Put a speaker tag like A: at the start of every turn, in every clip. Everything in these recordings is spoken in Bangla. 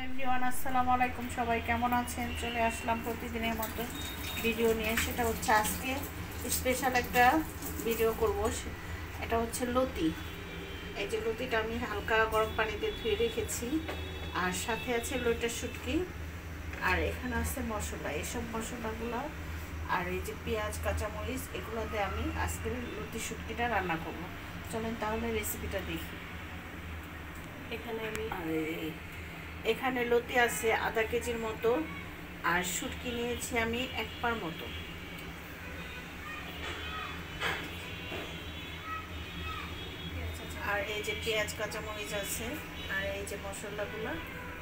A: এভরিওয়ান, আসসালামু আলাইকুম। সবাই কেমন আছেন? চলে আসলাম প্রতিদিনের মতো ভিডিও নিয়ে। সেটা হচ্ছে আজকে স্পেশাল একটা ভিডিও করব। এটা হচ্ছে লতি। এই যে লতিটা আমি হালকা গরম পানিতে ধুয়ে রেখেছি, আর সাথে আছে লইটার শুটকি, আর এখানে আছে মশলা। এইসব মশলাগুলো আর এই যে পেঁয়াজ, কাঁচামরিচ, এগুলো দিয়ে আমি আজকে লতি শুটকিটা রান্না করব। চলেন তাহলে রেসিপিটা দেখি। এখানে লতি আছে আধা কেজির মতো, আর শুটকি নিয়েছি আমি 1 পার মতো। আর এই যে পেঁয়াজ, কাঁচামরিচ আছে, আর এই যে মশলাগুলো,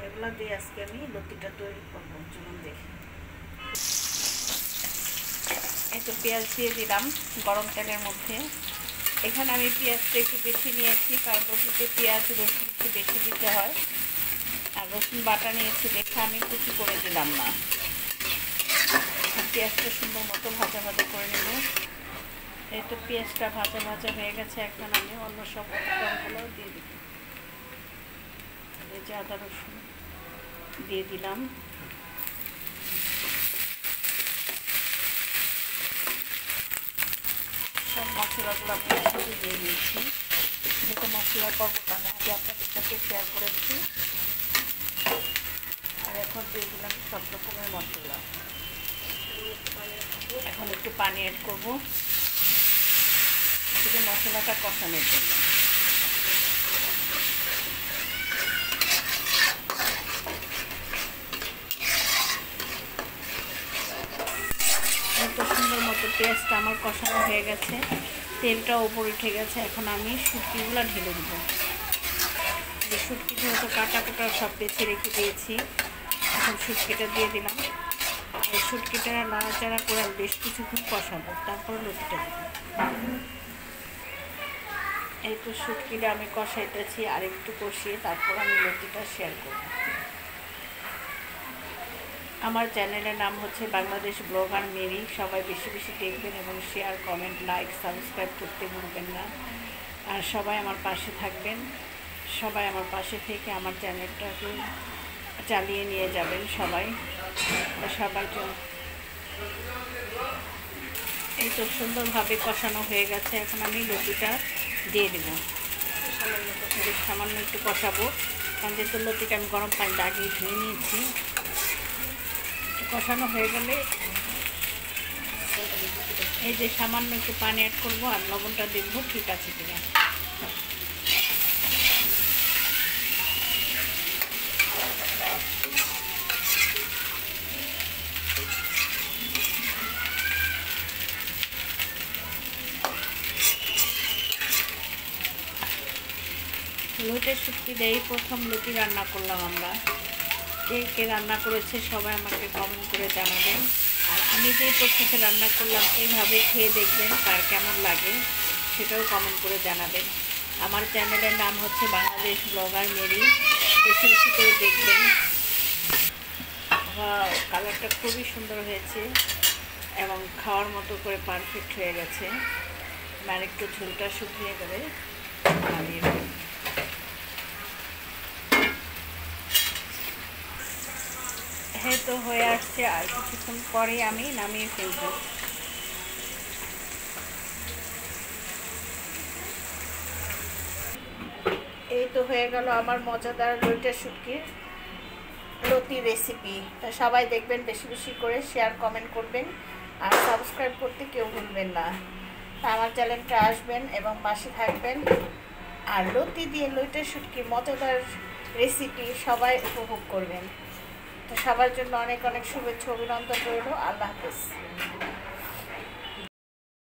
A: এগুলো দিয়ে আজকে আমি লতিটা তৈরি করবো। চলুন দেখি। এই তো পেঁয়াজ দিয়ে দিলাম গরম তেলের মধ্যে। এখানে আমি পেঁয়াজটা একটু বেশি নিয়েছি, কারণ লতিতে পেঁয়াজ রসুন একটু বেশি দিতে হয়। আর রসুন বাটা নিয়েছি দেখে আমি কুচি করে দিলাম না। পেঁয়াজটা সুন্দর মতো ভাজা ভাজা করে নেব। এই তো পেঁয়াজটা ভাজা ভাজা হয়ে গেছে। এখন আমি অন্য সব উপকরণগুলোও দিয়ে দিব। এই যে আদা রসুন দিয়ে দিলাম, সব মশলাগুলো আমি একসাথে দিয়ে দিয়েছি। যেহেতু মশলার পর্বটা আমি আগে আপনাদের সাথে শেয়ার করেছি। আর এখন দিয়ে দিলাম সব রকমের মশলা। এখন একটু পানি অ্যাড করবো এদিকে মশলাটা কষানোর জন্য। এত সুন্দর মতো পেঁয়াজটা আমার কষানো হয়ে গেছে, তেলটা উপরে উঠে গেছে। এখন আমি শুটকিগুলো ঢেলে দেবো। যে শুটকি যেহেতু কাটা কাটা সব বেছে রেখে দিয়েছি, এখন শুটকিটা দিয়ে দিলাম। এই শুটকিটা নাড়াচাড়া করে বেশ কিছুক্ষণ কষাবো, তারপর লতিটা দেবো। এই তো শুটকিটা আমি কষাইতেছি, আর একটু কষিয়ে তারপর আমি লতিটা শেয়ার করব। আমার চ্যানেলের নাম হচ্ছে বাংলাদেশ ব্লগার মেরি। সবাই বেশি বেশি দেখবেন এবং শেয়ার, কমেন্ট, লাইক, সাবস্ক্রাইব করতে ভুলবেন না। আর সবাই আমার পাশে থাকবেন। সবাই আমার পাশে থেকে আমার চ্যানেলটাকে চালিয়ে নিয়ে যাবেন সবাই। সবার জন্য এই তো সুন্দরভাবে কষানো হয়ে গেছে। এখন আমি লতিটা দিয়ে দেব। সামান্য একটু কষাবো, কারণ যেহেতু লতিটা আমি গরম পানিতে আগে ধুয়ে নিয়েছি। কষানো হয়ে গেলে এই যে সামান্য একটু পানি অ্যাড করবো, আর লবণটা দেখবো ঠিক আছে কিনা। লতির শুটকি দিয়েই প্রথম লতি রান্না করলাম আমরা। কে কে রান্না করেছে সবাই আমাকে কমেন্ট করে জানাবেন। আর আমি যেই প্রসেসে রান্না করলাম এইভাবে খেয়ে দেখবেন কার কেমন লাগে, সেটাও কমেন্ট করে জানাবেন। আমার চ্যানেলের নাম হচ্ছে বাংলাদেশ ব্লগার মেরি। বেশি বেশি করে দেখবেন। কালারটা খুবই সুন্দর হয়েছে এবং খাওয়ার মতো করে পারফেক্ট হয়ে গেছে। আর একটু ঝোলটা শুকিয়ে গেলে নামিয়ে দেবেন। হ্যাঁ, তো হয়ে আসছে, আর কিছুক্ষণ পরে আমি নামিয়ে ফেলব। এই তো হয়ে গেল আমার মজাদার লইটা শুটকির লতি রেসিপি। তা সবাই দেখবেন, বেশি বেশি করে শেয়ার, কমেন্ট করবেন, আর সাবস্ক্রাইব করতে কেউ ভুলবেন না। তা আমার চ্যানেলটা আসবেন এবং পাশে থাকবেন। আর লতি দিয়ে লইটা শুটকির মজাদার রেসিপি সবাই উপভোগ করবেন। তো সবার জন্য অনেক অনেক শুভেচ্ছা, অভিনন্দন রইল। আল্লাহ হাফেজ।